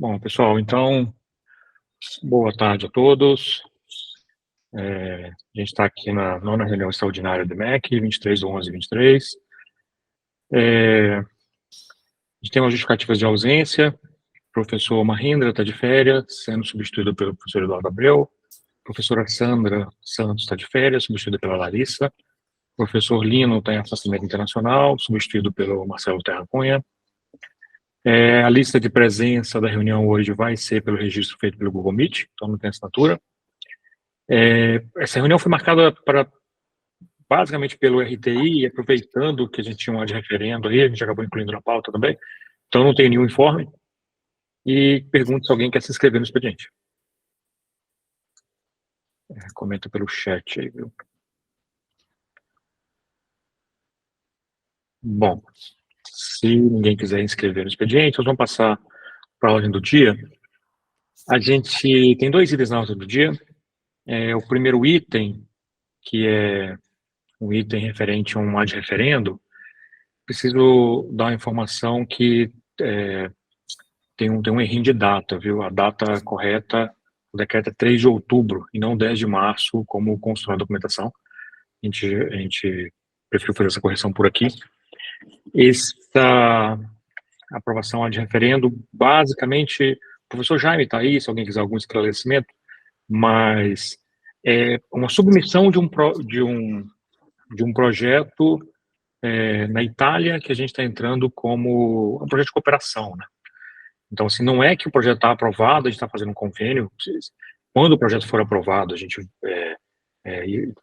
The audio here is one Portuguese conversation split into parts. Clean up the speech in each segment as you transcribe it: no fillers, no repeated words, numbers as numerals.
Bom, pessoal, então, boa tarde a todos. A gente está aqui na nona reunião extraordinária do MEC, 23/11/23. A gente tem uma justificativa de ausência. O professor Mahindra está de férias, sendo substituído pelo professor Eduardo Abreu. A professora Sandra Santos está de férias, substituída pela Larissa. O professor Lino está em afastamento internacional, substituído pelo Marcelo Terra Cunha. A lista de presença da reunião hoje vai ser pelo registro feito pelo Google Meet, então não tem assinatura. Essa reunião foi marcada basicamente pelo RTI, aproveitando que a gente tinha um ad referendo aí, a gente acabou incluindo na pauta também, então não tem nenhum informe, e pergunto se alguém quer se inscrever no expediente. Comenta pelo chat aí, viu? Bom, se ninguém quiser inscrever no expediente, nós vamos passar para a ordem do dia. A gente tem 2 itens na ordem do dia. O primeiro item, que é um item referente a um ad referendo, preciso dar uma informação que tem um errinho de data, viu? A data correta, o decreto é 3 de outubro e não 10 de março, como consta na documentação. A gente preferiu fazer essa correção por aqui. Essa aprovação ad referendo, basicamente, o professor Jaime está aí, se alguém quiser algum esclarecimento, mas é uma submissão de um projeto na Itália, que a gente está entrando como um projeto de cooperação, né? Então, assim, não é que o projeto está aprovado, a gente está fazendo um convênio. Quando o projeto for aprovado, a gente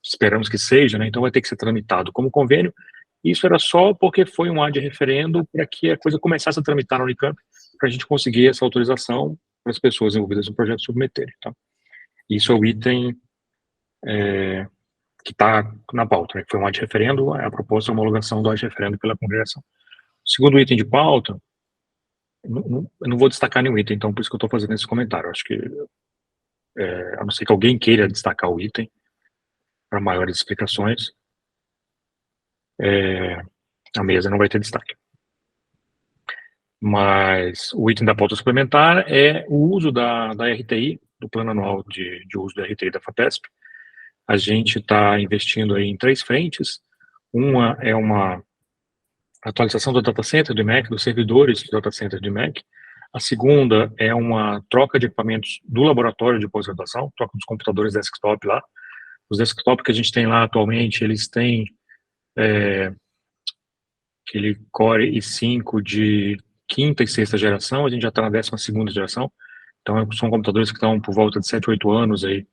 esperamos que seja, né? Então vai ter que ser tramitado como convênio. Isso era só porque foi um ad referendo para que a coisa começasse a tramitar na Unicamp, para a gente conseguir essa autorização para as pessoas envolvidas no projeto submeterem. Tá? Isso é o item que está na pauta, né? Que foi um ad referendo, a proposta é a homologação do ad referendo pela congregação. O segundo item de pauta, eu não vou destacar nenhum item, então por isso que eu estou fazendo esse comentário. Acho que, a não ser que alguém queira destacar o item para maiores explicações, a mesa não vai ter destaque. Mas o item da pauta suplementar é o uso da RTI, do plano anual de uso da RTI da FAPESP. A gente está investindo aí em 3 frentes. Uma é uma atualização do data center do IMEC, dos servidores do data center do IMEC. A segunda é uma troca de equipamentos do laboratório de pós-graduação, troca dos computadores desktop lá. Os desktops que a gente tem lá atualmente, eles têm aquele Core i5 de 5ª e 6ª geração, a gente já está na 12ª geração, então são computadores que estão por volta de 7, 8 anos aí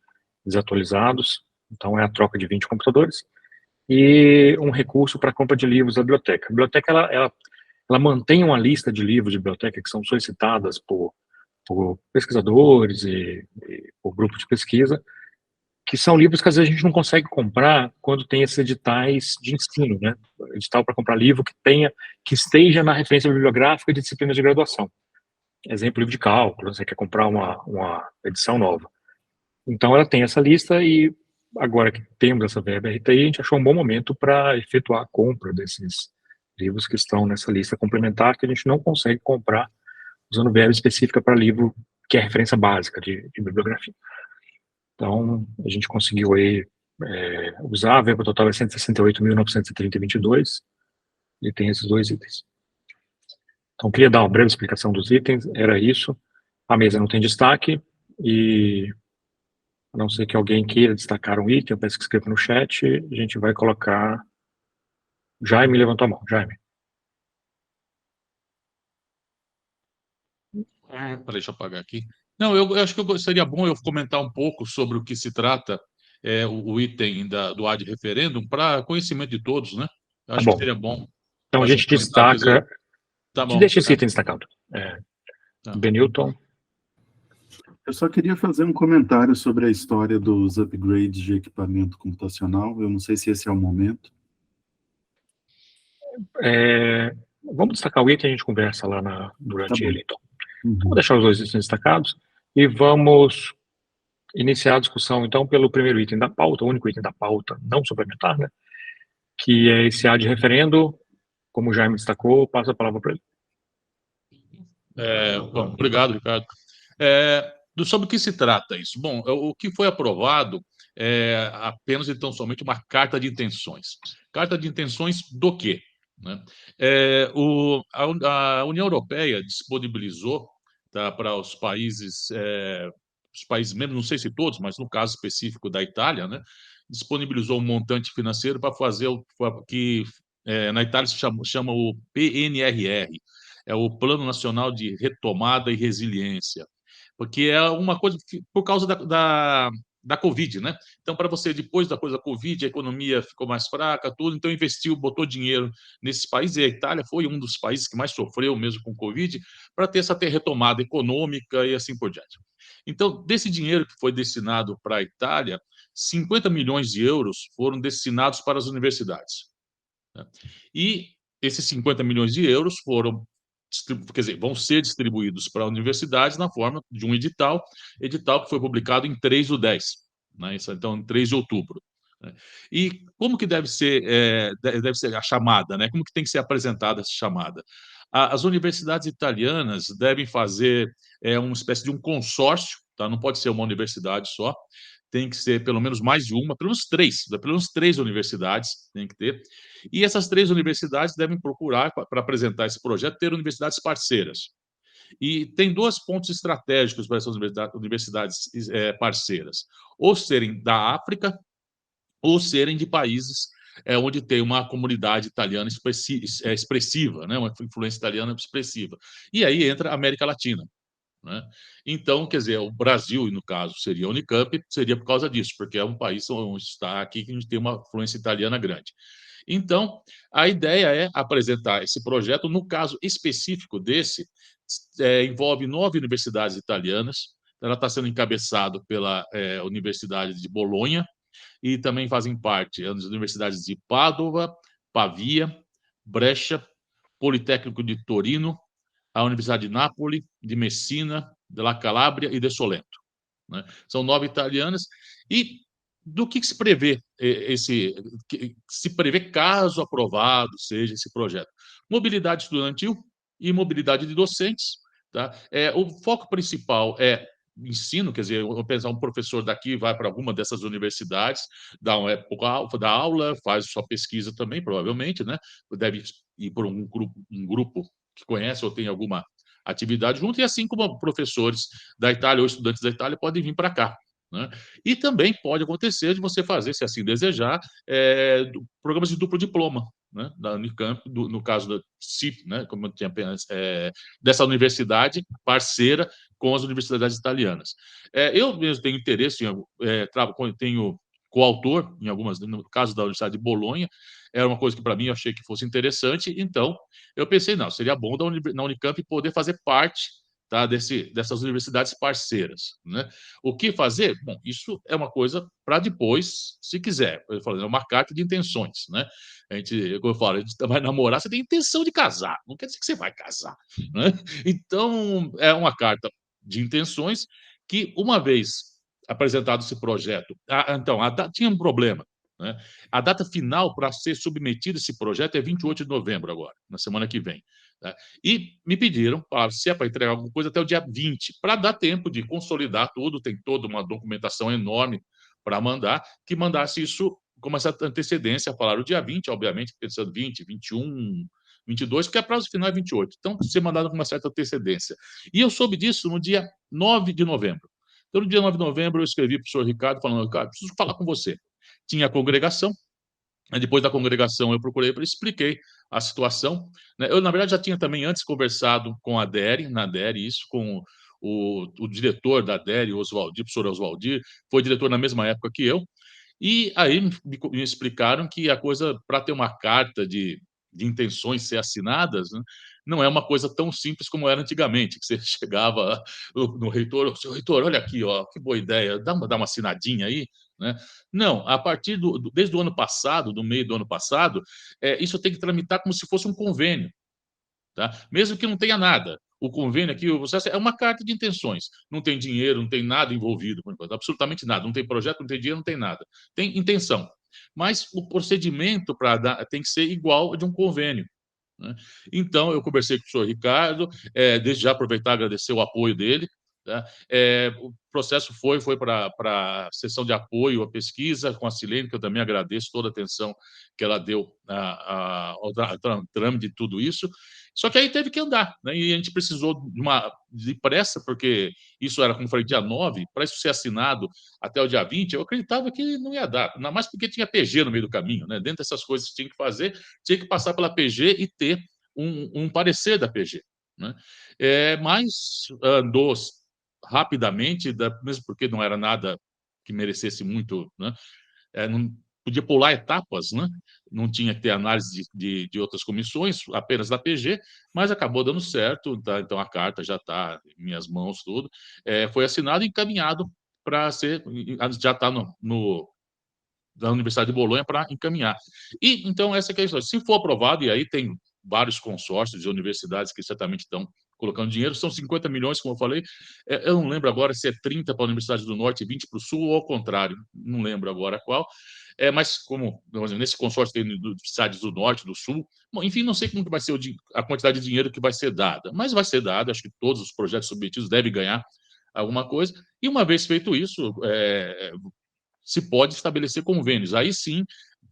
desatualizados, então é a troca de 20 computadores, e um recurso para compra de livros da biblioteca. A biblioteca, ela mantém uma lista de livros de biblioteca que são solicitadas por pesquisadores e por grupos de pesquisa, que são livros que às vezes a gente não consegue comprar quando tem esses editais de ensino, né? Edital para comprar livro que esteja na referência bibliográfica de disciplinas de graduação. Exemplo, livro de cálculo, você quer comprar uma edição nova. Então ela tem essa lista e agora que temos essa verba RTI, a gente achou um bom momento para efetuar a compra desses livros que estão nessa lista complementar, que a gente não consegue comprar usando verba específica para livro que é referência básica de bibliografia. Então, a gente conseguiu aí usar, a verba total é 168.930,22 e tem esses 2 itens. Então, queria dar uma breve explicação dos itens, era isso. A mesa não tem destaque e, a não ser que alguém queira destacar um item, eu peço que escreva no chat, a gente vai colocar... Jaime levantou a mão, Jaime. Deixa eu apagar aqui. Não, eu acho que seria bom eu comentar um pouco sobre o que se trata o item do ad referendum para conhecimento de todos, né? Eu acho que seria bom. Então a gente destaca... Tá bom. Deixa esse item destacado. Tá. Benilton. Eu só queria fazer um comentário sobre a história dos upgrades de equipamento computacional. Eu não sei se esse é o momento. Vamos destacar o item e a gente conversa lá durante ele, então. Uhum. Vou deixar os 2 itens destacados e vamos iniciar a discussão, então, pelo primeiro item da pauta, o único item da pauta não suplementar, né? Que é esse ad referendo. Como o Jaime destacou, passo a palavra para ele. Bom, obrigado, Ricardo. Sobre o que se trata isso? Bom, o que foi aprovado é apenas, então, somente uma carta de intenções. Carta de intenções do quê? Né? A União Europeia disponibilizou, tá, para os países membros, não sei se todos, mas no caso específico da Itália, né, disponibilizou um montante financeiro para fazer o que na Itália se chama o PNRR, é o Plano Nacional de Retomada e Resiliência, porque é uma coisa que, por causa da Covid, né? Então, para você, depois da coisa da Covid, a economia ficou mais fraca, tudo, então investiu, botou dinheiro nesses países, e a Itália foi um dos países que mais sofreu mesmo com Covid, para ter essa retomada econômica e assim por diante. Então, desse dinheiro que foi destinado para a Itália, 50 milhões de euros foram destinados para as universidades, né? E esses 50 milhões de euros quer dizer, vão ser distribuídos para universidades na forma de um edital que foi publicado em 3/10, né? Então, em 3 de outubro. Né? E como que deve ser a chamada, né? Como que tem que ser apresentada essa chamada? As universidades italianas devem fazer uma espécie de um consórcio, tá? Não pode ser uma universidade só, tem que ser pelo menos mais de uma, pelo menos três universidades tem que ter, e essas três universidades devem procurar, para apresentar esse projeto, ter universidades parceiras. E tem dois pontos estratégicos para essas universidades parceiras: ou serem da África, ou serem de países onde tem uma comunidade italiana expressiva, né, uma influência italiana expressiva. E aí entra a América Latina, né? Então, quer dizer, o Brasil, no caso, seria a Unicamp, seria por causa disso, porque é um país onde está aqui que a gente tem uma influência italiana grande. Então, a ideia é apresentar esse projeto. No caso específico desse, envolve 9 universidades italianas. Ela está sendo encabeçado pela Universidade de Bolonha, e também fazem parte as universidades de Padova, Pavia, Brescia, Politécnico de Torino, a Universidade de Nápoles, de Messina, de La Calabria e de Solento, né? São 9 italianas. E do que se prevê caso aprovado seja esse projeto? Mobilidade estudantil e mobilidade de docentes, tá? O foco principal é ensino, quer dizer, eu vou pensar, um professor daqui vai para alguma dessas universidades, dá aula, faz sua pesquisa também, provavelmente, né? Deve ir por um grupo que conhece ou tem alguma atividade junto, e assim como professores da Itália ou estudantes da Itália podem vir para cá, né? E também pode acontecer de você fazer, se assim desejar, programas de duplo diploma, né, da Unicamp, no caso da CIP, né, como tinha apenas dessa universidade parceira com as universidades italianas. Eu mesmo tenho interesse, tenho coautor em algumas, no caso da Universidade de Bolonha, era uma coisa que para mim eu achei que fosse interessante, então eu pensei, não, seria bom na Unicamp poder fazer parte, tá, dessas universidades parceiras, né? O que fazer? Bom, isso é uma coisa para depois, se quiser. Eu falo, é uma carta de intenções, né? Como eu falo, a gente vai namorar, você tem intenção de casar, não quer dizer que você vai casar, né? Então, é uma carta de intenções que, uma vez apresentado esse projeto, então, tinha um problema, né? A data final para ser submetido esse projeto é 28 de novembro agora, na semana que vem, né? E me pediram, se é para entregar alguma coisa até o dia 20, para dar tempo de consolidar tudo, tem toda uma documentação enorme para mandar, que mandasse isso com essa antecedência, falaram o dia 20, obviamente, pensando 20, 21, 22, porque a prazo final é 28. Então, ser mandado com uma certa antecedência. E eu soube disso no dia 9 de novembro. Então, no dia 9 de novembro, eu escrevi para o senhor Ricardo, falando, Ricardo, preciso falar com você. Tinha a congregação, depois da congregação eu procurei, expliquei a situação, né? Eu, na verdade, já tinha também antes conversado com a DERE, na DERE, isso com o diretor da DERE, o Oswaldir, o professor Oswaldir, foi diretor na mesma época que eu, e aí me explicaram que a coisa, para ter uma carta de intenções ser assinadas, né, não é uma coisa tão simples como era antigamente, que você chegava no reitor, seu reitor, olha aqui, ó, que boa ideia, dá uma assinadinha aí, né? Não, a partir desde o ano passado, do meio do ano passado, isso tem que tramitar como se fosse um convênio, tá? Mesmo que não tenha nada. O convênio aqui, o processo é uma carta de intenções. Não tem dinheiro, não tem nada envolvido, absolutamente nada. Não tem projeto, não tem dinheiro, não tem nada. Tem intenção. Mas o procedimento para dar tem que ser igual ao de um convênio. né? Então, eu conversei com o senhor Ricardo, desde já aproveitar e agradecer o apoio dele, tá? O processo foi para a sessão de apoio à pesquisa com a Silene, que eu também agradeço toda a atenção que ela deu ao trâmite de tudo isso. Só que aí teve que andar, né? E a gente precisou de pressa, porque isso era, como falei, dia 9, para isso ser assinado até o dia 20, eu acreditava que não ia dar, ainda mais porque tinha PG no meio do caminho, né? Dentro dessas coisas que tinha que fazer, tinha que passar pela PG e ter um parecer da PG, né? Mas andou rapidamente, mesmo porque não era nada que merecesse muito, né? Não podia pular etapas, né? Não tinha que ter análise de outras comissões, apenas da PG, mas acabou dando certo, tá? Então a carta já está em minhas mãos, tudo. Foi assinado e encaminhado para ser, já está da Universidade de Bolonha para encaminhar. E então essa é a questão. Se for aprovado, e aí tem vários consórcios de universidades que certamente estão colocando dinheiro, são 50 milhões, como eu falei. Eu não lembro agora se é 30 para a Universidade do Norte e 20 para o Sul, ou ao contrário, não lembro agora qual. Mas como nesse consórcio tem universidades do Norte, do Sul, bom, enfim, não sei como vai ser a quantidade de dinheiro que vai ser dada, mas vai ser dada. Acho que todos os projetos submetidos devem ganhar alguma coisa. E uma vez feito isso, se pode estabelecer convênios. Aí sim,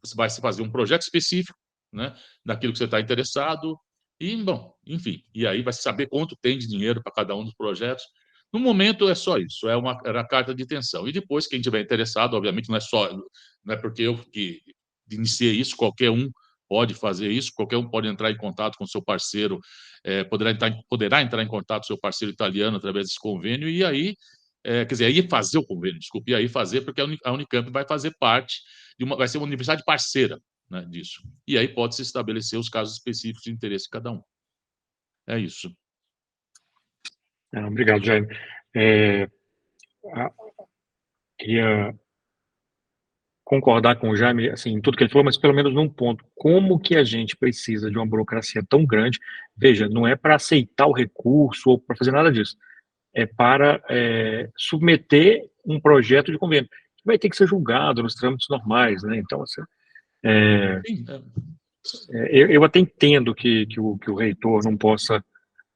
você vai se fazer um projeto específico, né, daquilo que você está interessado, e, bom, enfim, e aí vai se saber quanto tem de dinheiro para cada um dos projetos. No momento é só isso, era a carta de intenção. E depois, quem tiver interessado, obviamente, não é porque eu que iniciei isso, qualquer um pode fazer isso, qualquer um pode entrar em contato com o seu parceiro, poderá entrar em contato com o seu parceiro italiano através desse convênio, e aí quer dizer, aí fazer o convênio, desculpe, e aí fazer, porque a Unicamp vai fazer parte vai ser uma universidade parceira, né, disso. E aí pode-se estabelecer os casos específicos de interesse de cada um. É isso. Obrigado, Jaime. Queria concordar com o Jaime, assim, em tudo que ele falou, mas pelo menos num ponto. Como que a gente precisa de uma burocracia tão grande? Veja, não é para aceitar o recurso ou para fazer nada disso. É para submeter um projeto de convênio, que vai ter que ser julgado nos trâmites normais, né? Então, assim, eu até entendo que o reitor não possa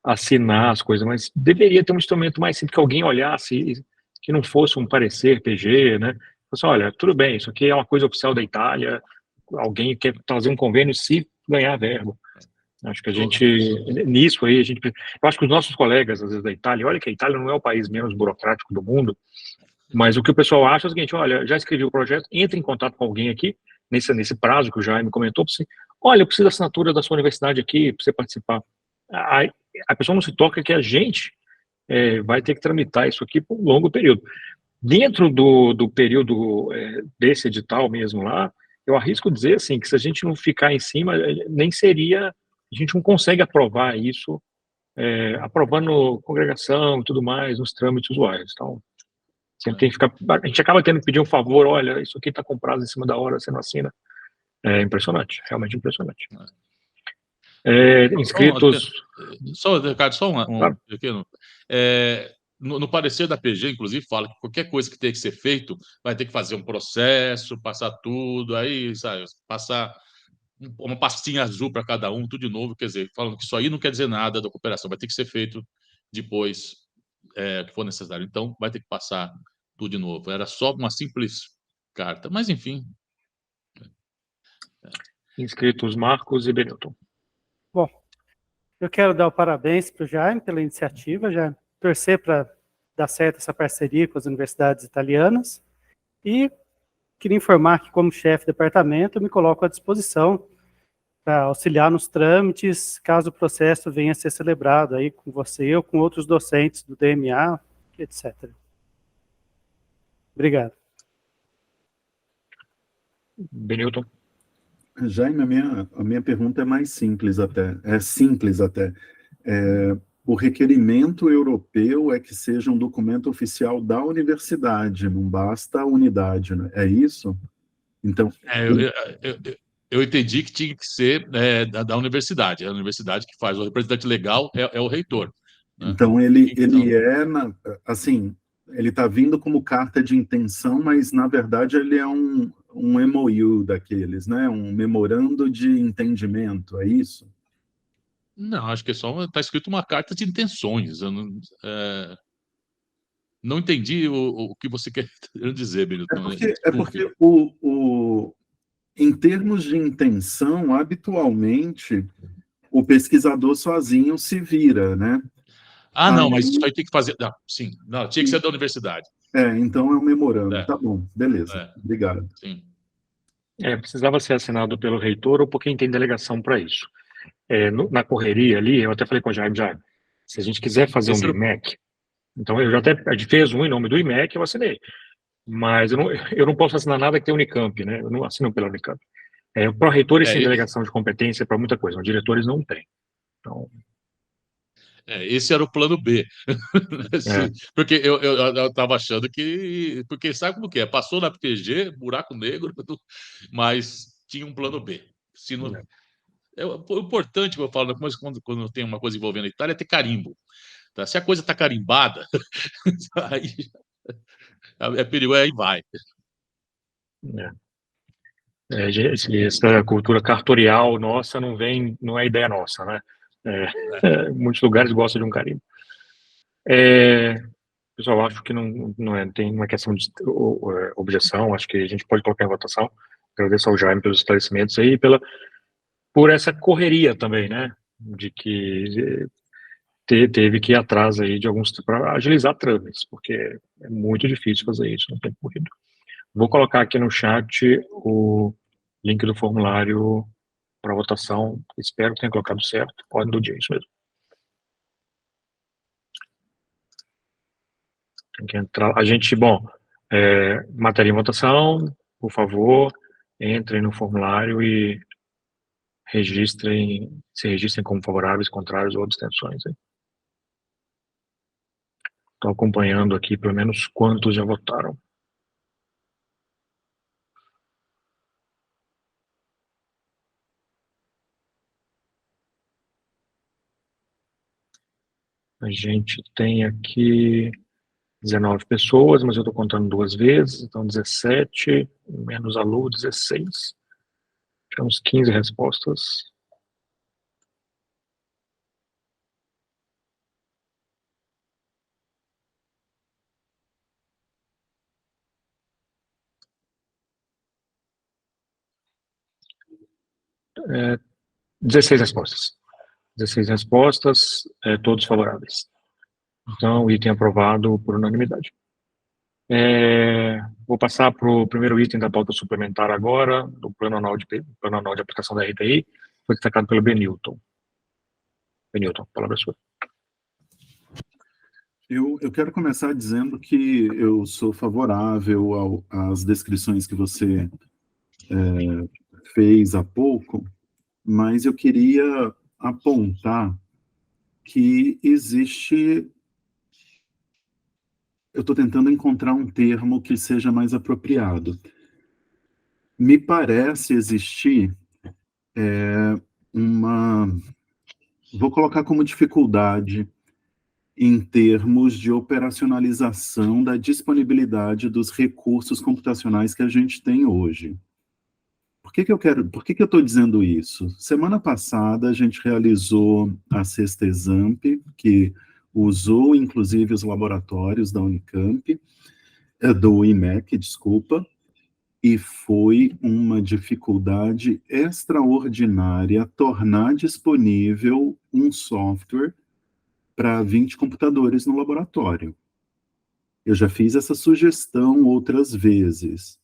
assinar as coisas, mas deveria ter um instrumento mais simples, que alguém olhasse, que não fosse um parecer PG, né? Fosse, olha, tudo bem, isso aqui é uma coisa oficial da Itália, alguém quer fazer um convênio se ganhar verba. Acho que nisso aí, eu acho que os nossos colegas, às vezes, da Itália, olha que a Itália não é o país menos burocrático do mundo, mas o que o pessoal acha é o seguinte, olha, já escrevi o projeto, entre em contato com alguém aqui, nesse prazo que o Jaime comentou, para você, olha, eu preciso da assinatura da sua universidade aqui, para você participar. A pessoa não se toca que a gente vai ter que tramitar isso aqui por um longo período. Dentro do período desse edital mesmo lá, eu arrisco dizer assim, que se a gente não ficar em cima, nem seria, a gente não consegue aprovar isso, aprovando congregação e tudo mais, nos trâmites usuários. Então, sempre tem que ficar, a gente acaba tendo que pedir um favor, olha, isso aqui está com prazo em cima da hora, você não assina. É impressionante, realmente impressionante. Inscritos... Ricardo, só Claro. pequeno. No parecer da PG, inclusive, fala que qualquer coisa que tem que ser feito vai ter que fazer um processo, passar tudo, aí, sabe, passar uma pastinha azul para cada um, tudo de novo, quer dizer, falando que isso aí não quer dizer nada da cooperação, vai ter que ser feito depois que for necessário. Então, vai ter que passar tudo de novo. Era só uma simples carta, mas enfim. Inscritos Marcos e Benilton. Bom, eu quero dar o parabéns para o Jaime pela iniciativa, já torcer para dar certo essa parceria com as universidades italianas e queria informar que, como chefe de departamento, eu me coloco à disposição para auxiliar nos trâmites, caso o processo venha a ser celebrado aí com você ou com outros docentes do DMA, etc. Obrigado. Benilton. Jaime, a minha pergunta é mais simples até. O requerimento europeu é que seja um documento oficial da universidade, não basta a unidade, né? É isso? Então, eu entendi que tinha que ser da universidade. É a universidade que faz. O representante legal é o reitor. Né? Então, ele ele está vindo como carta de intenção, mas, na verdade, ele é um MOU daqueles, né? Um memorando de entendimento, é isso? Não, acho que está escrito uma carta de intenções. Eu não entendi o que você quer dizer, Benito. É porque em termos de intenção, habitualmente, o pesquisador sozinho se vira, né? Não, mas isso aí tem que fazer... Não, sim, não, tinha que ser da universidade. Então é um memorando. Tá bom, beleza. Obrigado. Sim. Precisava ser assinado pelo reitor ou por quem tem delegação para isso. Na correria ali, eu até falei com o Jaime, se a gente quiser fazer um IMEC, então a gente fez um em nome do IMEC, eu assinei. Mas eu não posso assinar nada que tem Unicamp, né? Eu não assino pela Unicamp. Pró-reitores têm delegação de competência para muita coisa, os diretores não têm. Então... esse era o plano B. Porque eu estava achando que... Porque sabe como que é? Passou na PG, buraco negro, mas tinha um plano B. Se não... O importante que eu falo, quando tem uma coisa envolvendo a Itália, é ter carimbo. Tá? Se a coisa está carimbada, aí é perigoso, aí vai. Essa cultura cartorial nossa não é ideia nossa, né? Muitos lugares gostam de um carimbo. Pessoal, acho que tem uma questão de objeção, acho que a gente pode colocar em votação. Agradeço ao Jaime pelos esclarecimentos aí, por essa correria também, né? De que teve que ir atrás aí de alguns para agilizar trâmites, porque é muito difícil fazer isso no tempo corrido. Vou colocar aqui no chat o link do formulário para votação. Espero que tenha colocado certo. Ordem do dia, isso mesmo. Tem que entrar. Matéria em votação, por favor, entrem no formulário e se registrem como favoráveis, contrários ou abstenções. Estou acompanhando aqui, pelo menos, quantos já votaram. A gente tem aqui 19 pessoas, mas eu estou contando 2 vezes, então 17, menos a Lu, 16. Temos 15 respostas. É, 16 respostas. 16 respostas, todos favoráveis. Então, item aprovado por unanimidade. Vou passar para o primeiro item da pauta suplementar agora, do plano anual de aplicação da RTI, foi destacado pelo Benilton. Benilton, a palavra é sua. Eu quero começar dizendo que eu sou favorável às descrições que você fez há pouco, mas eu queria apontar que existe... Eu estou tentando encontrar um termo que seja mais apropriado. Me parece existir vou colocar como dificuldade em termos de operacionalização da disponibilidade dos recursos computacionais que a gente tem hoje. Por que eu estou dizendo isso? Semana passada a gente realizou a sexta Examp, que usou inclusive os laboratórios da Unicamp, do IMEC, desculpa, e foi uma dificuldade extraordinária tornar disponível um software para 20 computadores no laboratório. Eu já fiz essa sugestão outras vezes.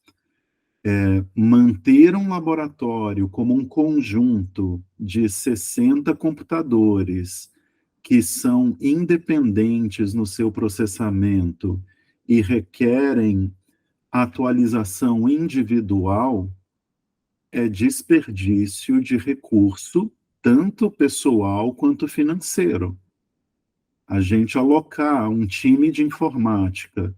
Manter um laboratório como um conjunto de 60 computadores que são independentes no seu processamento e requerem atualização individual é desperdício de recurso, tanto pessoal quanto financeiro. A gente alocar um time de informática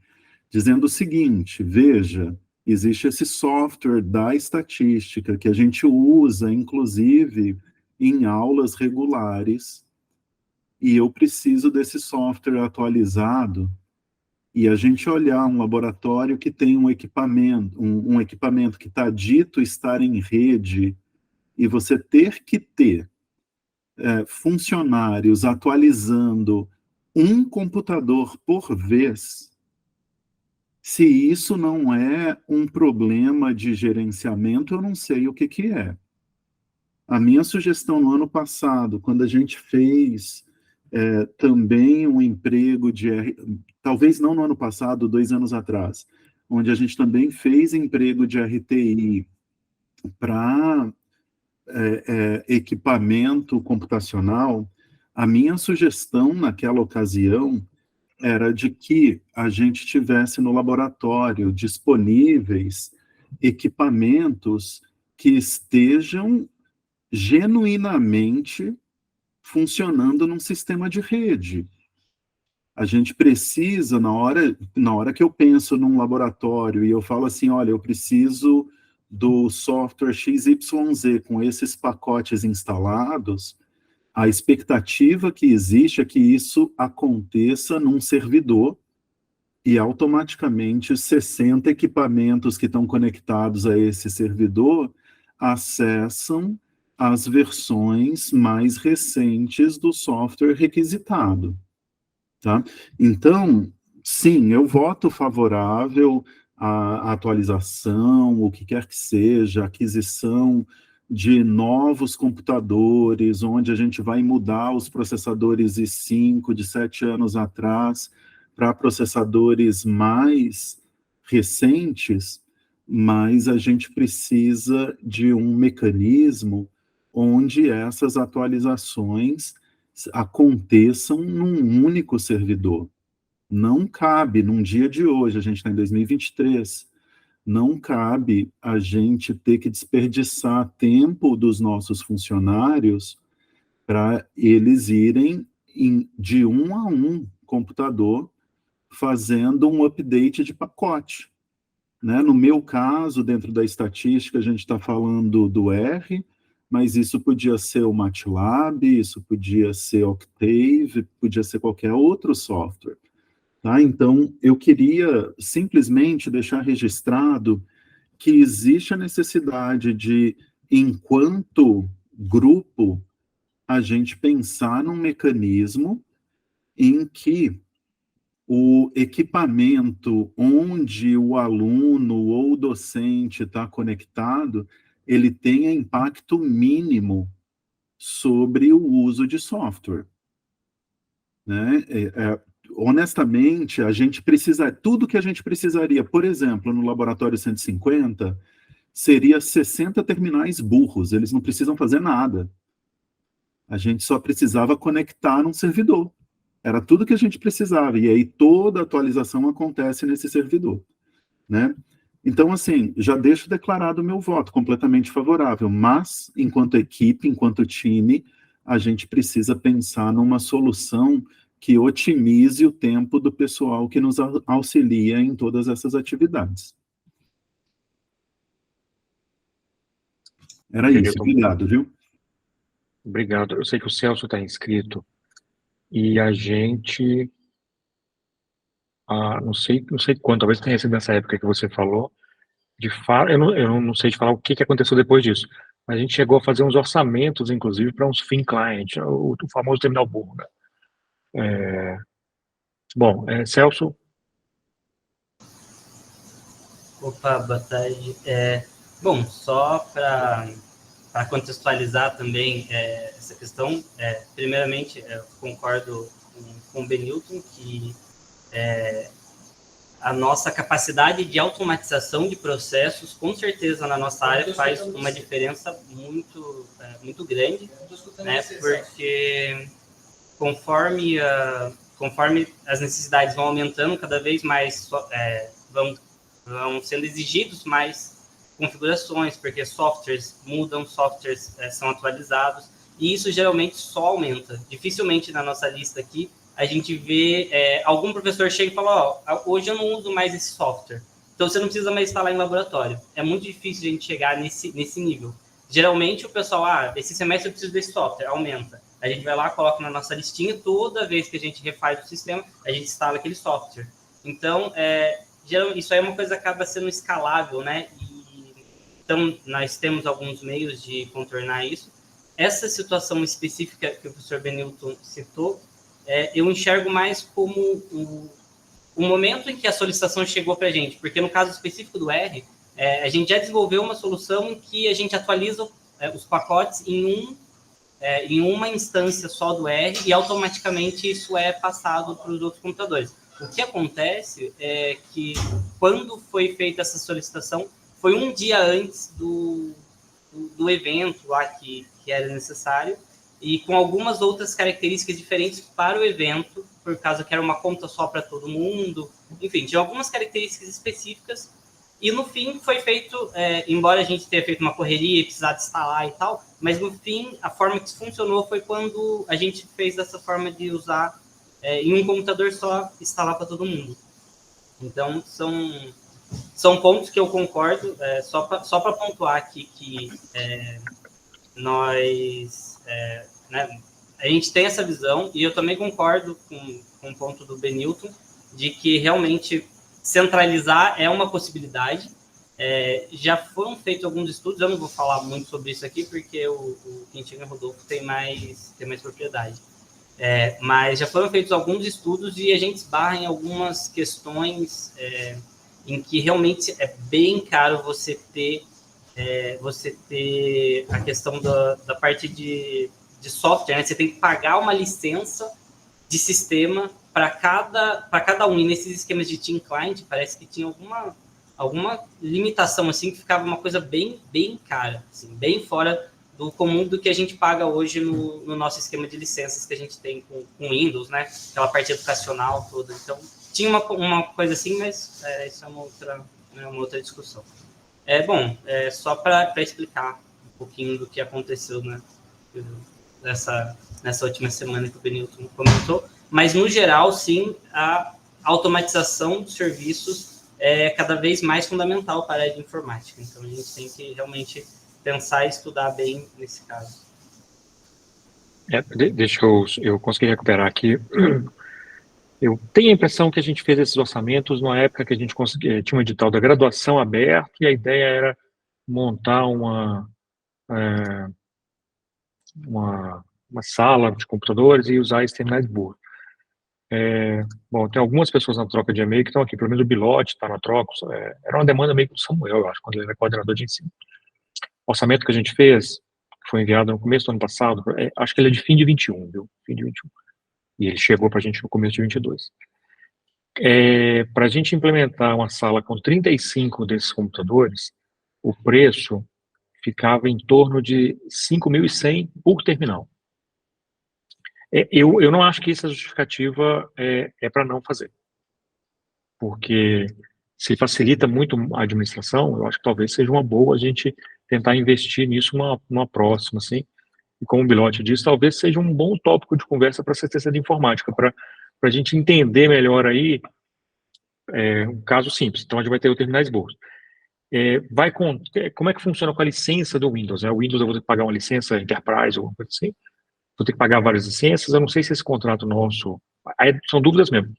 dizendo o seguinte: veja, existe esse software da estatística que a gente usa, inclusive, em aulas regulares, e eu preciso desse software atualizado, e a gente olhar um laboratório que tem um equipamento que está dito estar em rede, e você ter que ter funcionários atualizando um computador por vez, se isso não é um problema de gerenciamento, eu não sei o que que é. A minha sugestão no ano passado, quando a gente fez também um emprego talvez não no ano passado, 2 anos atrás, onde a gente também fez emprego de RTI para equipamento computacional, a minha sugestão naquela ocasião era de que a gente tivesse no laboratório disponíveis equipamentos que estejam genuinamente funcionando num sistema de rede. A gente precisa, na hora que eu penso num laboratório e eu falo assim, olha, eu preciso do software XYZ com esses pacotes instalados, a expectativa que existe é que isso aconteça num servidor e automaticamente os 60 equipamentos que estão conectados a esse servidor acessam as versões mais recentes do software requisitado. Tá? Então, sim, eu voto favorável à atualização, o que quer que seja, aquisição de novos computadores, onde a gente vai mudar os processadores i5 de 7 anos atrás para processadores mais recentes, mas a gente precisa de um mecanismo onde essas atualizações aconteçam num único servidor. Não cabe, num dia de hoje, a gente está em 2023, não cabe a gente ter que desperdiçar tempo dos nossos funcionários para eles irem de um a um computador fazendo um update de pacote. Né? No meu caso, dentro da estatística, a gente está falando do R, mas isso podia ser o MATLAB, isso podia ser Octave, podia ser qualquer outro software. Tá? Então, eu queria simplesmente deixar registrado que existe a necessidade de, enquanto grupo, a gente pensar num mecanismo em que o equipamento onde o aluno ou o docente está conectado, ele tenha impacto mínimo sobre o uso de software. Né? Honestamente, a gente precisa, tudo que a gente precisaria, por exemplo, no laboratório 150, seria 60 terminais burros, eles não precisam fazer nada. A gente só precisava conectar num servidor. Era tudo que a gente precisava, e aí toda atualização acontece nesse servidor. Né? Então, assim, já deixo declarado o meu voto completamente favorável, mas, enquanto equipe, enquanto time, a gente precisa pensar numa solução que otimize o tempo do pessoal que nos auxilia em todas essas atividades. Era isso, obrigado, viu? Obrigado. Eu sei que o Celso está inscrito e a gente, não sei quando, talvez tenha sido nessa época que você falou, eu não sei de falar o que aconteceu depois disso, mas a gente chegou a fazer uns orçamentos, inclusive, para uns thin client, o famoso terminal burro, né? Celso? Opa, boa tarde. Bom, só para contextualizar também essa questão, primeiramente, eu concordo com o Benilton que a nossa capacidade de automatização de processos, com certeza, na nossa área, faz uma diferença muito grande, né? Porque conforme as necessidades vão aumentando, cada vez mais vão sendo exigidos mais configurações, porque softwares mudam, softwares são atualizados, e isso geralmente só aumenta. Dificilmente na nossa lista aqui a gente vê algum professor chega e fala, hoje eu não uso mais esse software, então você não precisa mais instalar em laboratório. É muito difícil a gente chegar nesse nível. Geralmente o pessoal, esse semestre eu preciso desse software, aumenta. A gente vai lá, coloca na nossa listinha, toda vez que a gente refaz o sistema, a gente instala aquele software. Então, isso aí é uma coisa que acaba sendo escalável, né? Então, nós temos alguns meios de contornar isso. essa situação específica que o professor Benilton citou, eu enxergo mais como o momento em que a solicitação chegou para a gente, porque no caso específico do R, a gente já desenvolveu uma solução em que a gente atualiza os pacotes em uma instância só do R e automaticamente isso é passado para os outros computadores. O que acontece é que quando foi feita essa solicitação, foi um dia antes do evento lá que era necessário, e com algumas outras características diferentes para o evento, por causa que era uma conta só para todo mundo, enfim, tinha algumas características específicas, e no fim foi feito, embora a gente tenha feito uma correria e precisado instalar e tal, mas no fim a forma que funcionou foi quando a gente fez dessa forma de usar em um computador só, instalar para todo mundo. Então, são pontos que eu concordo, só para pontuar aqui que nós, né, a gente tem essa visão, e eu também concordo com o ponto do Benilton, de que realmente centralizar é uma possibilidade. Já foram feitos alguns estudos, eu não vou falar muito sobre isso aqui, porque o Quintino e o Rodolfo tem mais propriedade. Mas já foram feitos alguns estudos e a gente esbarra em algumas questões em que realmente é bem caro você ter a questão da parte de software, né? Você tem que pagar uma licença de sistema para cada um. E nesses esquemas de Team Client, parece que tinha alguma limitação, assim, que ficava uma coisa bem, bem cara, assim, bem fora do comum do que a gente paga hoje no nosso esquema de licenças que a gente tem com Windows, né? Aquela parte educacional toda. Então, tinha uma coisa assim, mas isso é uma outra discussão. Só para explicar um pouquinho do que aconteceu, né, nessa última semana que o Benilton comentou, mas no geral, sim, a automatização dos serviços é cada vez mais fundamental para a área de informática. Então, a gente tem que realmente pensar e estudar bem nesse caso. Deixa eu conseguir recuperar aqui. Eu tenho a impressão que a gente fez esses orçamentos numa época que a gente tinha um edital da graduação aberto e a ideia era montar uma sala de computadores e usar esse terminal de board. Bom, tem algumas pessoas na troca de e-mail que estão aqui, pelo menos o Bilotti está na troca. Era uma demanda meio com o Samuel, eu acho, quando ele era coordenador de ensino. O orçamento que a gente fez, que foi enviado no começo do ano passado, acho que ele é de fim de 21, viu? Fim de 21. E ele chegou para a gente no começo de 22. Para a gente implementar uma sala com 35 desses computadores, o preço ficava em torno de 5.100 por terminal. Eu não acho que essa justificativa é para não fazer. Porque se facilita muito a administração, eu acho que talvez seja uma boa a gente tentar investir nisso numa próxima, assim. E como o Bilotti disse, talvez seja um bom tópico de conversa para a assistência de informática, para a gente entender melhor aí um caso simples. Então, a gente vai ter o terminais boas. Como é que funciona com a licença do Windows? O Windows eu vou ter que pagar uma licença Enterprise, alguma coisa assim? Vou ter que pagar várias licenças, eu não sei se esse contrato nosso... são dúvidas mesmo.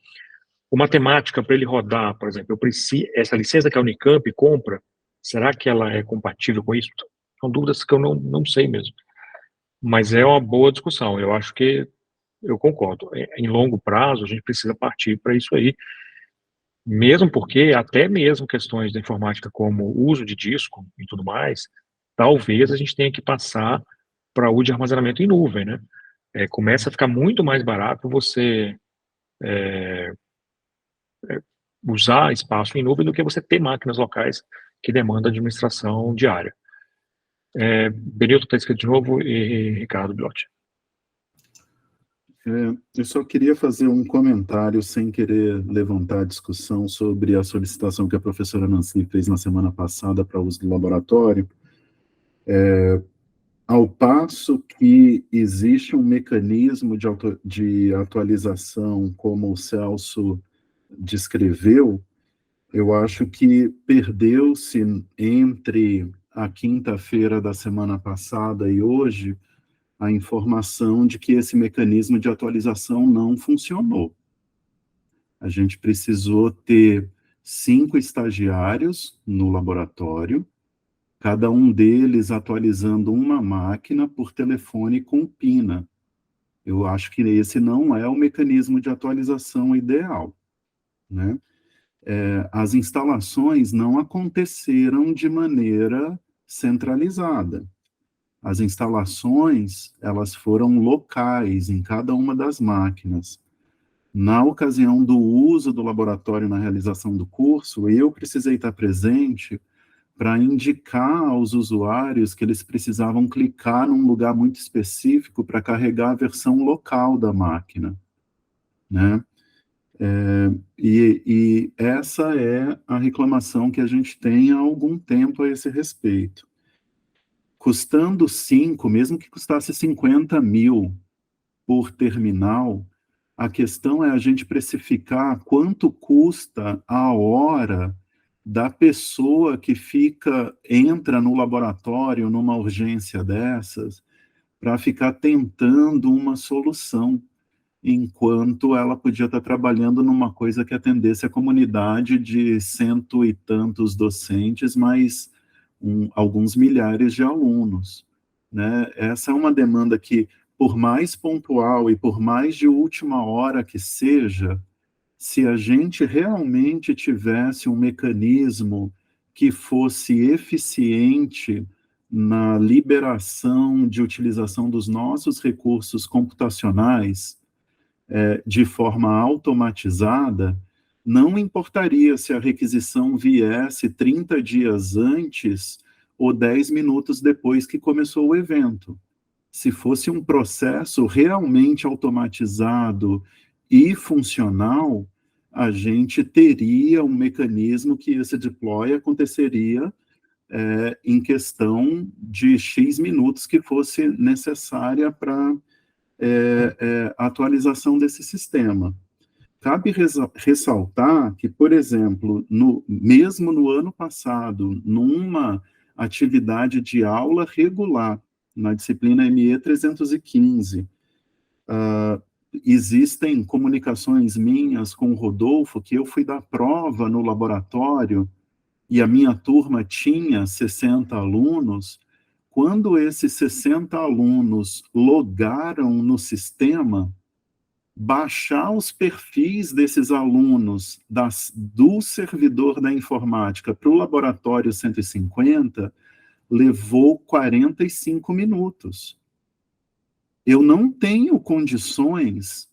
Uma temática para ele rodar, por exemplo, essa licença que a Unicamp compra, será que ela é compatível com isso? São dúvidas que eu não sei mesmo. Mas é uma boa discussão, eu acho que eu concordo. Em longo prazo, a gente precisa partir para isso aí, mesmo porque até mesmo questões da informática como o uso de disco e tudo mais, talvez a gente tenha que passar para o de armazenamento em nuvem, né? Começa a ficar muito mais barato você usar espaço em nuvem do que você ter máquinas locais que demandam administração diária. Benilton está escrito de novo e Ricardo Bilotti. Eu só queria fazer um comentário sem querer levantar a discussão sobre a solicitação que a professora Nancy fez na semana passada para uso do laboratório. Ao passo que existe um mecanismo de atualização, como o Celso descreveu, eu acho que perdeu-se entre a quinta-feira da semana passada e hoje a informação de que esse mecanismo de atualização não funcionou. A gente precisou ter 5 estagiários no laboratório, cada um deles atualizando uma máquina por telefone com pina. Eu acho que esse não é o mecanismo de atualização ideal, né? As instalações não aconteceram de maneira centralizada. As instalações, elas foram locais em cada uma das máquinas. Na ocasião do uso do laboratório na realização do curso, eu precisei estar presente para indicar aos usuários que eles precisavam clicar num lugar muito específico para carregar a versão local da máquina, né? E essa é a reclamação que a gente tem há algum tempo a esse respeito. Custando 5, mesmo que custasse 50 mil por terminal, a questão é a gente precificar quanto custa a hora da pessoa que entra no laboratório numa urgência dessas, para ficar tentando uma solução, enquanto ela podia estar trabalhando numa coisa que atendesse a comunidade de 100 e tantos docentes, mais alguns milhares de alunos, né? Essa é uma demanda que, por mais pontual e por mais de última hora que seja, se a gente realmente tivesse um mecanismo que fosse eficiente na liberação de utilização dos nossos recursos computacionais de forma automatizada, não importaria se a requisição viesse 30 dias antes ou 10 minutos depois que começou o evento. Se fosse um processo realmente automatizado e funcional, a gente teria um mecanismo que esse deploy aconteceria em questão de X minutos que fosse necessária para a atualização desse sistema. Cabe ressaltar que, por exemplo, mesmo no ano passado, numa atividade de aula regular, na disciplina ME 315, existem comunicações minhas com o Rodolfo, que eu fui dar prova no laboratório, e a minha turma tinha 60 alunos. Quando esses 60 alunos logaram no sistema, baixar os perfis desses alunos do servidor da informática para o laboratório 150 levou 45 minutos. Eu não tenho condições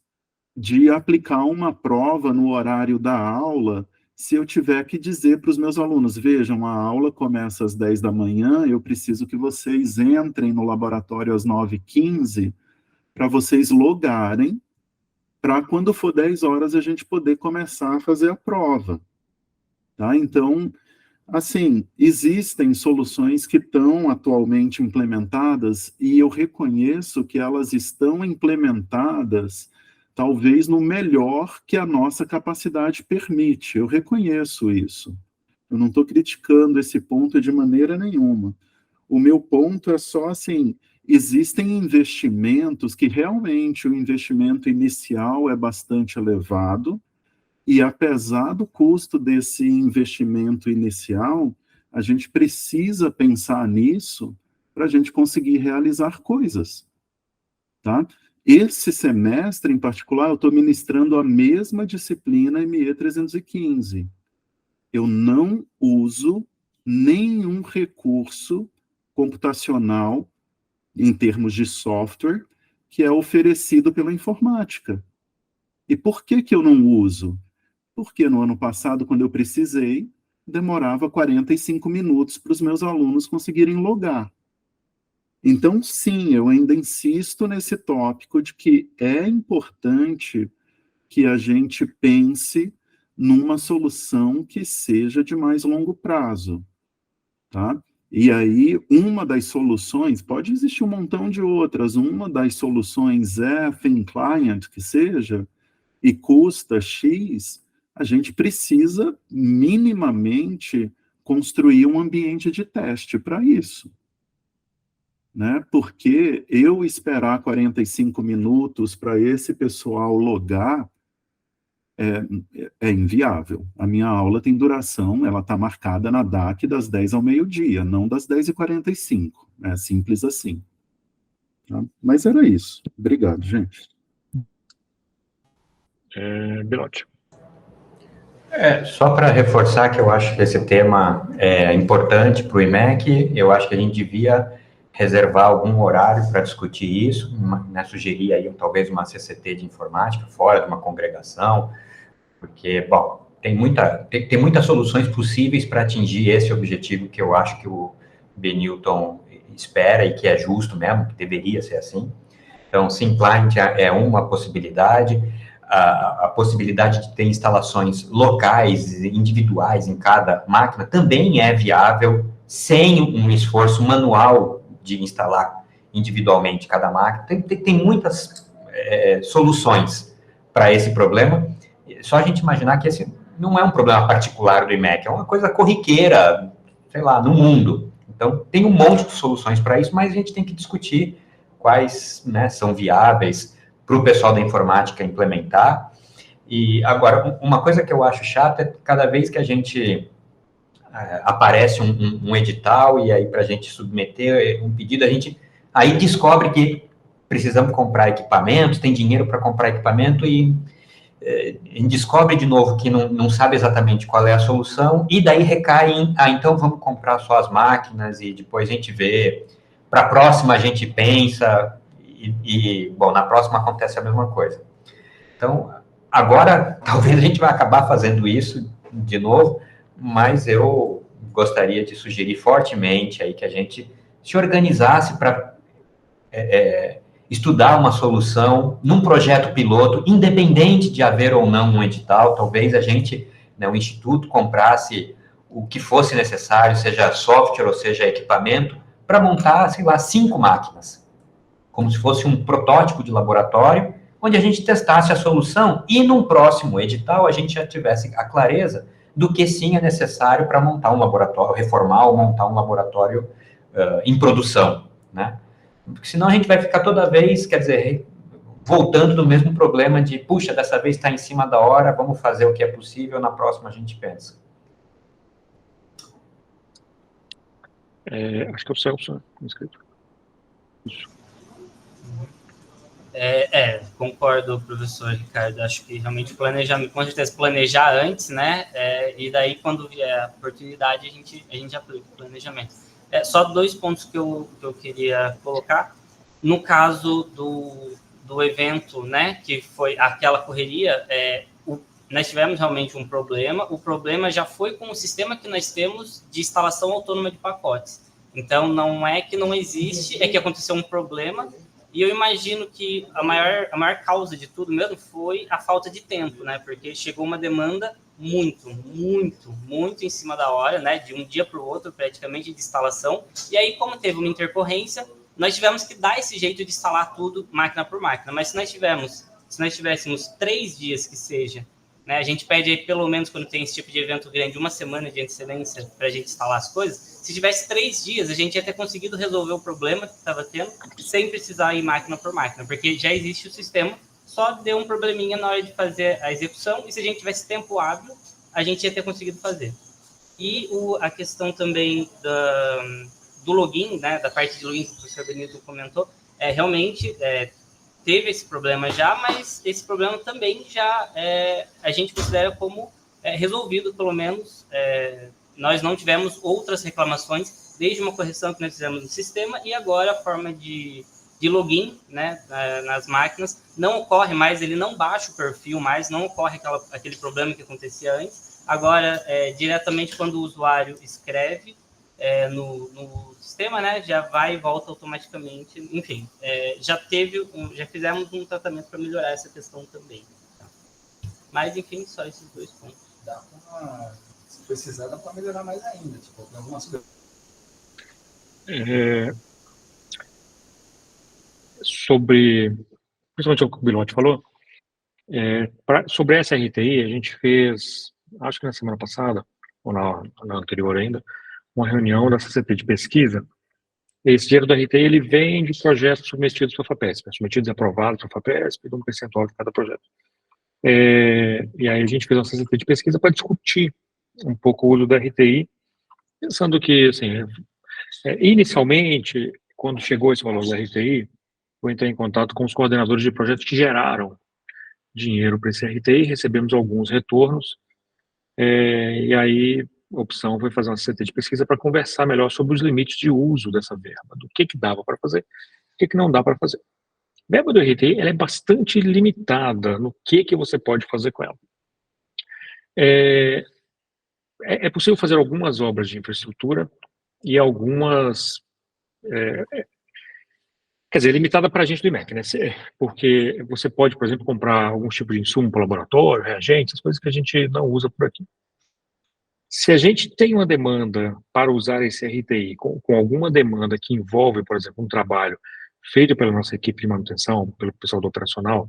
de aplicar uma prova no horário da aula se eu tiver que dizer para os meus alunos, vejam, a aula começa às 10 da manhã, eu preciso que vocês entrem no laboratório às 9h15 para vocês logarem, para quando for 10 horas a gente poder começar a fazer a prova. Tá? Então, assim, existem soluções que estão atualmente implementadas e eu reconheço que elas estão implementadas talvez no melhor que a nossa capacidade permite. Eu reconheço isso. Eu não estou criticando esse ponto de maneira nenhuma. O meu ponto é só assim, existem investimentos que realmente o investimento inicial é bastante elevado, e apesar do custo desse investimento inicial, a gente precisa pensar nisso para a gente conseguir realizar coisas, tá? Esse semestre, em particular, eu estou ministrando a mesma disciplina ME 315. Eu não uso nenhum recurso computacional, em termos de software, que é oferecido pela informática. E por que eu não uso? Porque no ano passado, quando eu precisei, demorava 45 minutos para os meus alunos conseguirem logar. Então, sim, eu ainda insisto nesse tópico de que é importante que a gente pense numa solução que seja de mais longo prazo, tá? E aí, uma das soluções, pode existir um montão de outras, uma das soluções é Thin Client, que seja, e custa X, a gente precisa minimamente construir um ambiente de teste para isso. Né? Porque eu esperar 45 minutos para esse pessoal logar, é inviável. A minha aula tem duração, ela está marcada na DAC das 10 ao meio-dia, não das 10h45. É simples assim. Tá? Mas era isso. Obrigado, gente. Belotti. Só para reforçar que eu acho que esse tema é importante para o IMEC, eu acho que a gente devia reservar algum horário para discutir isso, né, sugerir aí talvez uma CCT de informática fora de uma congregação, porque, bom, tem muitas soluções possíveis para atingir esse objetivo que eu acho que o Benilton espera e que é justo mesmo, que deveria ser assim. Então, Sim Client é uma possibilidade, a possibilidade de ter instalações locais, individuais em cada máquina também é viável, sem um esforço manual de instalar individualmente cada máquina. Tem muitas soluções para esse problema. Só a gente imaginar que esse não é um problema particular do IMEC, é uma coisa corriqueira, sei lá, no mundo. Então, tem um monte de soluções para isso, mas a gente tem que discutir quais, né, são viáveis para o pessoal da informática implementar. E, agora, uma coisa que eu acho chata é cada vez que a gente aparece um edital e aí para a gente submeter um pedido, a gente aí descobre que precisamos comprar equipamentos, tem dinheiro para comprar equipamento e a gente descobre de novo que não sabe exatamente qual é a solução e daí recai em, então vamos comprar só as máquinas e depois a gente vê, para a próxima a gente pensa bom, na próxima acontece a mesma coisa. Então, agora, talvez a gente vai acabar fazendo isso de novo, mas eu gostaria de sugerir fortemente aí que a gente se organizasse para estudar uma solução num projeto piloto, independente de haver ou não um edital. Talvez a gente, né, o Instituto, comprasse o que fosse necessário, seja software ou seja equipamento, para montar, sei lá, 5 máquinas, como se fosse um protótipo de laboratório, onde a gente testasse a solução e num próximo edital a gente já tivesse a clareza do que sim é necessário para montar um laboratório, reformar ou montar um laboratório em produção, né? Porque senão a gente vai ficar toda vez, quer dizer, voltando do mesmo problema de, puxa, dessa vez está em cima da hora, vamos fazer o que é possível, na próxima a gente pensa. Acho que é o Celso, inscrito. Isso. Concordo, professor Ricardo. Acho que realmente planejamento, com certeza planejar antes, né? E daí, quando vier a oportunidade, a gente aplica o planejamento. Só 2 pontos que eu queria colocar. No caso do evento, né? Que foi aquela correria, nós tivemos realmente um problema. O problema já foi com o sistema que nós temos de instalação autônoma de pacotes. Então, não é que não existe, é que aconteceu um problema. E eu imagino que a maior causa de tudo mesmo foi a falta de tempo, né? Porque chegou uma demanda muito em cima da hora, né? De um dia para o outro, praticamente, de instalação. E aí, como teve uma intercorrência, nós tivemos que dar esse jeito de instalar tudo máquina por máquina. Mas se nós tivéssemos 3 dias que seja, né? A gente pede aí, pelo menos, quando tem esse tipo de evento grande, 1 semana de antecedência para a gente instalar as coisas. Se tivesse 3 dias, a gente ia ter conseguido resolver o problema que estava tendo sem precisar ir máquina por máquina, porque já existe o sistema, só deu um probleminha na hora de fazer a execução, e se a gente tivesse tempo hábil, a gente ia ter conseguido fazer. E a questão também do login, né, da parte de login que o professor Benito comentou, realmente teve esse problema já, mas esse problema também já a gente considera como resolvido, pelo menos. Nós não tivemos outras reclamações desde uma correção que nós fizemos no sistema, e agora a forma de login, né, nas máquinas não ocorre mais, ele não baixa o perfil mais, não ocorre aquele problema que acontecia antes. Agora, diretamente quando o usuário escreve no sistema, né, já vai e volta automaticamente. Enfim, já fizemos um tratamento para melhorar essa questão também. Tá? Mas, enfim, só esses 2 pontos. Se precisar, dá para melhorar mais ainda. Tipo, tem algumas coisas. Sobre, principalmente o que o Belotti falou, sobre essa RTI, a gente fez, acho que na semana passada, ou na anterior ainda, uma reunião da CCT de pesquisa. Esse dinheiro da RTI, ele vem de projetos submetidos para a FAPESP, submetidos e aprovados para a FAPESP, de um percentual de cada projeto. E aí a gente fez uma CCT de pesquisa para discutir um pouco o uso da RTI, pensando que, assim, inicialmente, quando chegou esse valor da RTI, eu entrei em contato com os coordenadores de projetos que geraram dinheiro para esse RTI, recebemos alguns retornos, e aí a opção foi fazer uma CT de pesquisa para conversar melhor sobre os limites de uso dessa verba, do que dava para fazer, o que não dá para fazer. A verba do RTI ela é bastante limitada no que você pode fazer com ela. É possível fazer algumas obras de infraestrutura e algumas... quer dizer, limitada para a gente do IMEC, né? Porque você pode, por exemplo, comprar algum tipo de insumo para o laboratório, reagentes, coisas que a gente não usa por aqui. Se a gente tem uma demanda para usar esse RTI com alguma demanda que envolve, por exemplo, um trabalho feito pela nossa equipe de manutenção, pelo pessoal do operacional,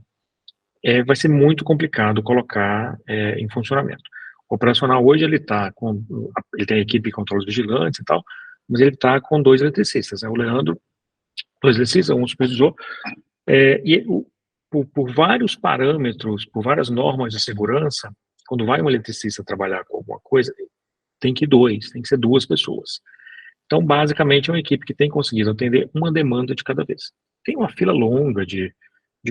vai ser muito complicado colocar em funcionamento. O operacional hoje ele tem a equipe de controles vigilantes e tal, mas ele está com 2 eletricistas, né? O Leandro, 2 eletricistas, um supervisor, por vários parâmetros, por várias normas de segurança, quando vai um eletricista trabalhar com alguma coisa, tem que ser 2 pessoas. Então, basicamente, é uma equipe que tem conseguido atender uma demanda de cada vez. Tem uma fila longa de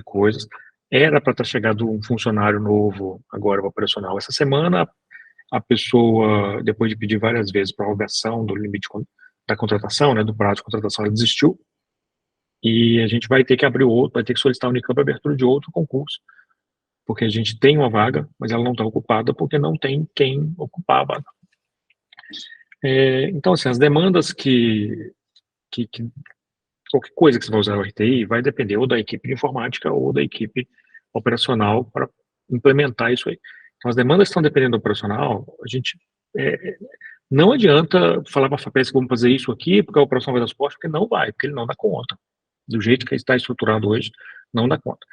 coisas. Era para estar chegando um funcionário novo agora para o operacional. Essa semana, a pessoa, depois de pedir várias vezes prorrogação do limite da contratação, né, do prazo de contratação, ela desistiu. E a gente vai ter que abrir outro, vai ter que solicitar a Unicamp a abertura de outro concurso, porque a gente tem uma vaga, mas ela não está ocupada porque não tem quem ocupar a vaga. Então, assim, as demandas qualquer coisa que você vai usar o RTI vai depender ou da equipe de informática ou da equipe operacional para implementar isso aí. Então, as demandas que estão dependendo do operacional, a gente não adianta falar para a FAPESP que vamos fazer isso aqui, porque a operação vai dar suporte, porque não vai, porque ele não dá conta. Do jeito que está estruturado hoje, não dá conta.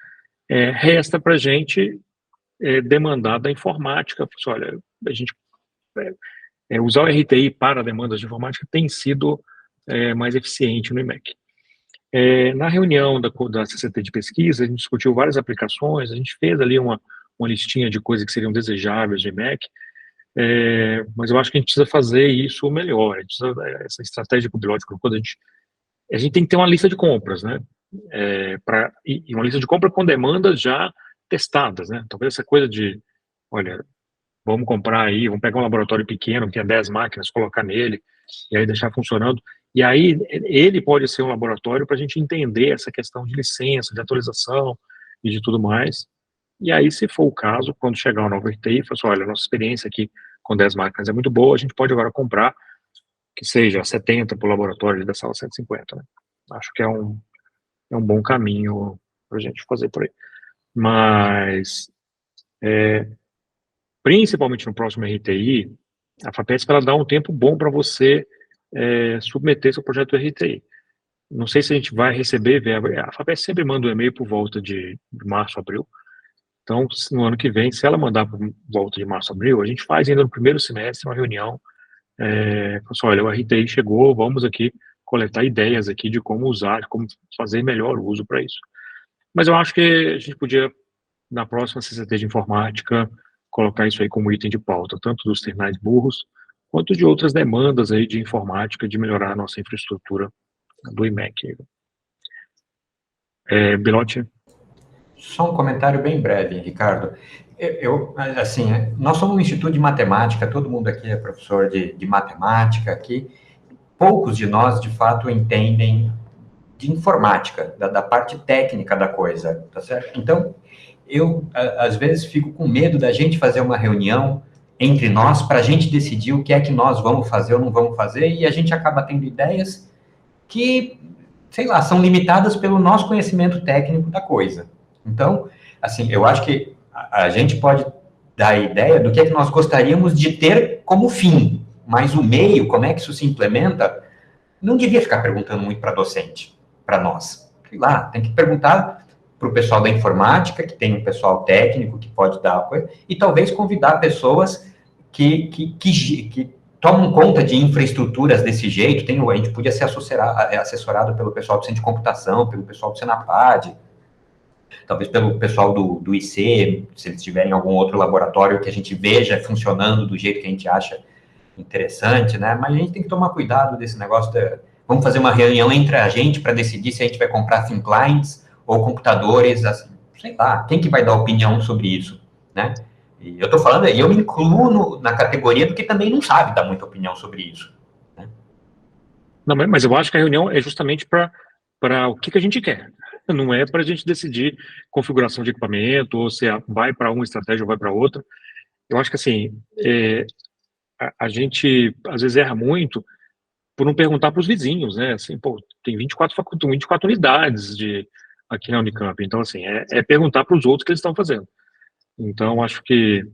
Resta para a gente demandar da informática, olha, a gente usar o RTI para demandas de informática tem sido mais eficiente no IMEC. Na reunião da CCT de pesquisa, a gente discutiu várias aplicações, a gente fez ali uma listinha de coisas que seriam desejáveis no IMEC, mas eu acho que a gente precisa fazer isso melhor, essa estratégia que o Bilotti colocou, a gente tem que ter uma lista de compras, né, e uma lista de compra com demandas já testadas, né, talvez essa coisa de, olha, vamos comprar aí, vamos pegar um laboratório pequeno, que tem 10 máquinas, colocar nele, e aí deixar funcionando, e aí ele pode ser um laboratório para a gente entender essa questão de licença, de atualização e de tudo mais, e aí, se for o caso, quando chegar o novo RTI, fala assim, olha, a nossa experiência aqui com 10 máquinas é muito boa, a gente pode agora comprar que seja 70 para o laboratório da sala 150, né? Acho que é um bom caminho para a gente fazer por aí. Mas, principalmente no próximo RTI, a FAPESP ela dá um tempo bom para você submeter seu projeto RTI. Não sei se a gente vai receber, a FAPESP sempre manda um e-mail por volta de março, abril. Então, no ano que vem, se ela mandar por volta de março, abril, a gente faz ainda no primeiro semestre uma reunião, olha, o RTI chegou, vamos aqui coletar ideias aqui de como usar, de como fazer melhor uso para isso. Mas eu acho que a gente podia, na próxima CCT de informática, colocar isso aí como item de pauta, tanto dos terminais burros, quanto de outras demandas aí de informática, de melhorar a nossa infraestrutura do IMEC. Bilotti? Só um comentário bem breve, Ricardo. Assim, nós somos um instituto de matemática, todo mundo aqui é professor de matemática aqui. Poucos de nós, de fato, entendem de informática, da parte técnica da coisa, tá certo? Então, eu, às vezes, fico com medo da gente fazer uma reunião entre nós para a gente decidir o que é que nós vamos fazer ou não vamos fazer, e a gente acaba tendo ideias que, sei lá, são limitadas pelo nosso conhecimento técnico da coisa. Então, assim, eu acho que a gente pode dar a ideia do que é que nós gostaríamos de ter como fim, mas o meio, como é que isso se implementa, não devia ficar perguntando muito para docente, para nós. Sei lá, tem que perguntar para o pessoal da informática, que tem um pessoal técnico que pode dar a coisa, e talvez convidar pessoas que tomam conta de infraestruturas desse jeito. A gente podia ser assessorado pelo pessoal do Centro de Computação, pelo pessoal do Senapad. talvez pelo pessoal do IC, se eles tiverem algum outro laboratório que a gente veja funcionando do jeito que a gente acha interessante, né? Mas a gente tem que tomar cuidado desse negócio vamos fazer uma reunião entre a gente para decidir se a gente vai comprar thin clients ou computadores, assim, sei lá, quem que vai dar opinião sobre isso, né? E eu tô falando, e eu me incluo na categoria do que também não sabe dar muita opinião sobre isso, né? Não, mas eu acho que a reunião é justamente para o que a gente quer. Não é para a gente decidir configuração de equipamento, ou se vai para uma estratégia ou vai para outra. Eu acho que, assim, a gente, às vezes, erra muito por não perguntar para os vizinhos, né? Assim, pô, tem 24 unidades aqui na Unicamp. Então, assim, é perguntar para os outros o que eles estão fazendo. Então, acho que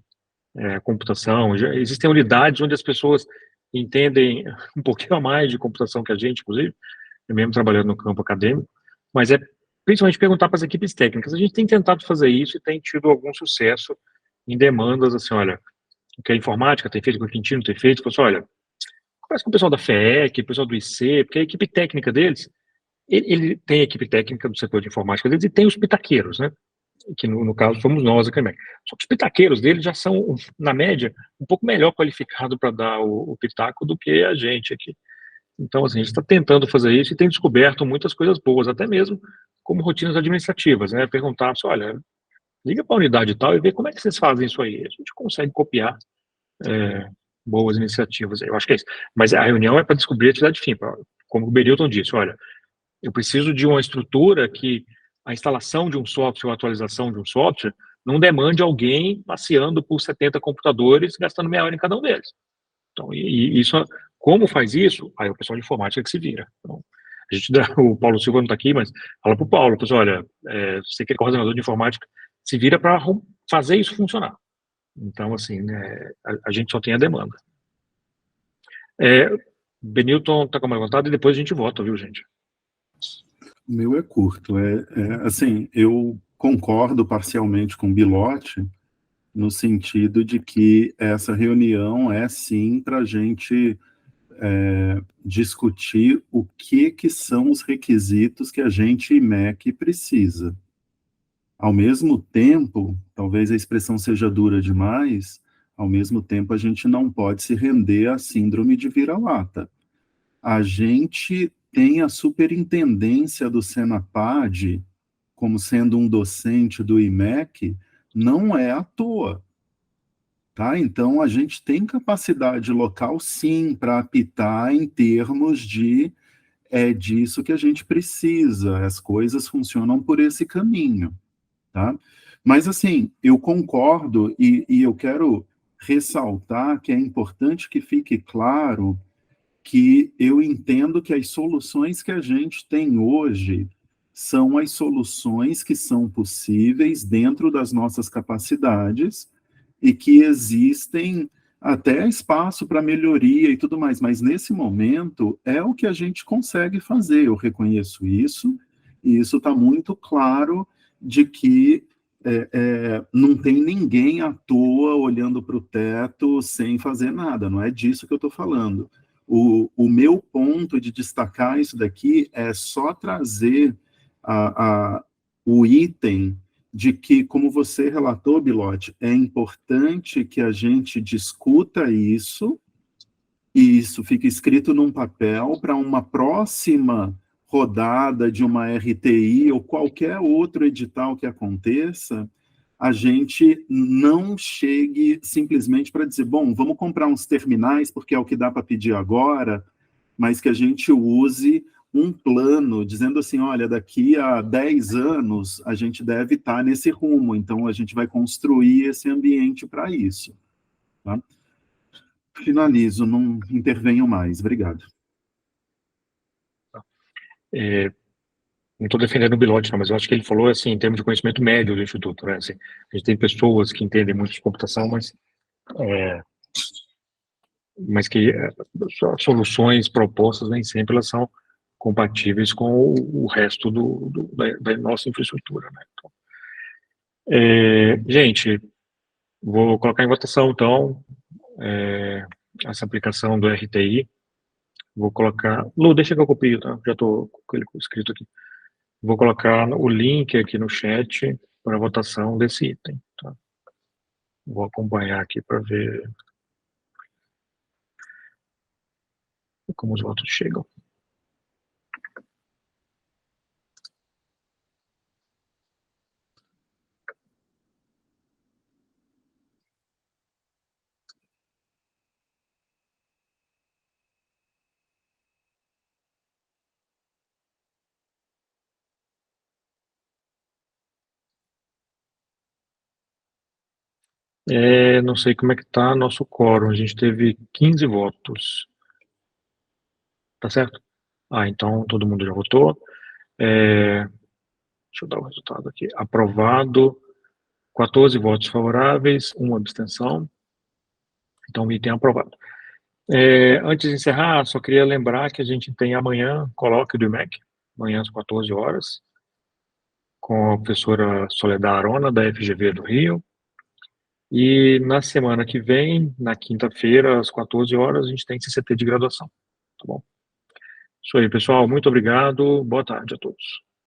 computação, existem unidades onde as pessoas entendem um pouquinho a mais de computação que a gente, inclusive, eu mesmo trabalhando no campo acadêmico, mas principalmente perguntar para as equipes técnicas. A gente tem tentado fazer isso e tem tido algum sucesso em demandas, assim, olha, o que a informática tem feito, o que o Quintino tem feito, falou assim, olha, conversa com o pessoal da FEEC, o pessoal do IC, porque a equipe técnica deles, ele tem a equipe técnica do setor de informática deles e tem os pitaqueiros, né? Que no caso somos nós aqui. Só que os pitaqueiros deles já são, na média, um pouco melhor qualificados para dar o pitaco do que a gente aqui. Então, assim, a gente está tentando fazer isso e tem descoberto muitas coisas boas, até mesmo como rotinas administrativas, né? Perguntar assim, olha, liga para a unidade tal e vê como é que vocês fazem isso aí. A gente consegue copiar boas iniciativas. Eu acho que é isso. Mas a reunião é para descobrir a atividade fim. Como o Berilton disse, olha, eu preciso de uma estrutura que a instalação de um software ou a atualização de um software não demande alguém passeando por 70 computadores gastando meia hora em cada um deles. Então, e isso, como faz isso? Aí o pessoal de informática que se vira. Então, o Paulo Silva não está aqui, mas fala para o Paulo, pessoal, olha, você que é coordenador de informática, se vira para fazer isso funcionar. Então, assim, a gente só tem a demanda. Benilton está com a mão levantada e depois a gente vota, viu, gente? O meu é curto. Assim, eu concordo parcialmente com o Bilotti, no sentido de que essa reunião é, sim, para a gente discutir o que são os requisitos que a gente, IMEC, precisa. Ao mesmo tempo, talvez a expressão seja dura demais, ao mesmo tempo a gente não pode se render à síndrome de vira-lata. A gente tem a superintendência do Senapad como sendo um docente do IMEC, não é à toa. Tá? Então, a gente tem capacidade local, sim, para apitar em termos de disso que a gente precisa. As coisas funcionam por esse caminho. Tá? Mas, assim, eu concordo e eu quero ressaltar que é importante que fique claro que eu entendo que as soluções que a gente tem hoje são as soluções que são possíveis dentro das nossas capacidades e que existem até espaço para melhoria e tudo mais, mas nesse momento é o que a gente consegue fazer, eu reconheço isso, e isso está muito claro de que não tem ninguém à toa olhando para o teto sem fazer nada, não é disso que eu estou falando. O meu ponto de destacar isso daqui é só trazer o item de que, como você relatou, Bilotti, é importante que a gente discuta isso, e isso fica escrito num papel para uma próxima rodada de uma RTI ou qualquer outro edital que aconteça, a gente não chegue simplesmente para dizer, bom, vamos comprar uns terminais, porque é o que dá para pedir agora, mas que a gente use um plano, dizendo assim, olha, daqui a 10 anos a gente deve estar nesse rumo, então a gente vai construir esse ambiente para isso. Tá? Finalizo, não intervenho mais. Obrigado. Não estou defendendo o Bilotti, não, mas eu acho que ele falou assim, em termos de conhecimento médio do Instituto. Né? Assim, a gente tem pessoas que entendem muito de computação, mas que as soluções propostas nem sempre elas são compatíveis com o resto da nossa infraestrutura. Né? Então, gente, vou colocar em votação, então, essa aplicação do RTI. Vou colocar... Lu, deixa que eu copio, tá? Já estou com ele escrito aqui. Vou colocar o link aqui no chat para a votação desse item. Tá? Vou acompanhar aqui para ver como os votos chegam. Não sei como é que está nosso quórum. A gente teve 15 votos. Tá certo? Então todo mundo já votou. Deixa eu dar o resultado aqui. Aprovado, 14 votos favoráveis, 1 abstenção. Então o item é aprovado. Antes de encerrar, só queria lembrar que a gente tem amanhã colóquio do IMEC, amanhã às 14 horas, com a professora Soledad Arona, da FGV do Rio. E na semana que vem, na quinta-feira, às 14 horas, a gente tem CCT de graduação. Tá bom? Isso aí, pessoal. Muito obrigado. Boa tarde a todos.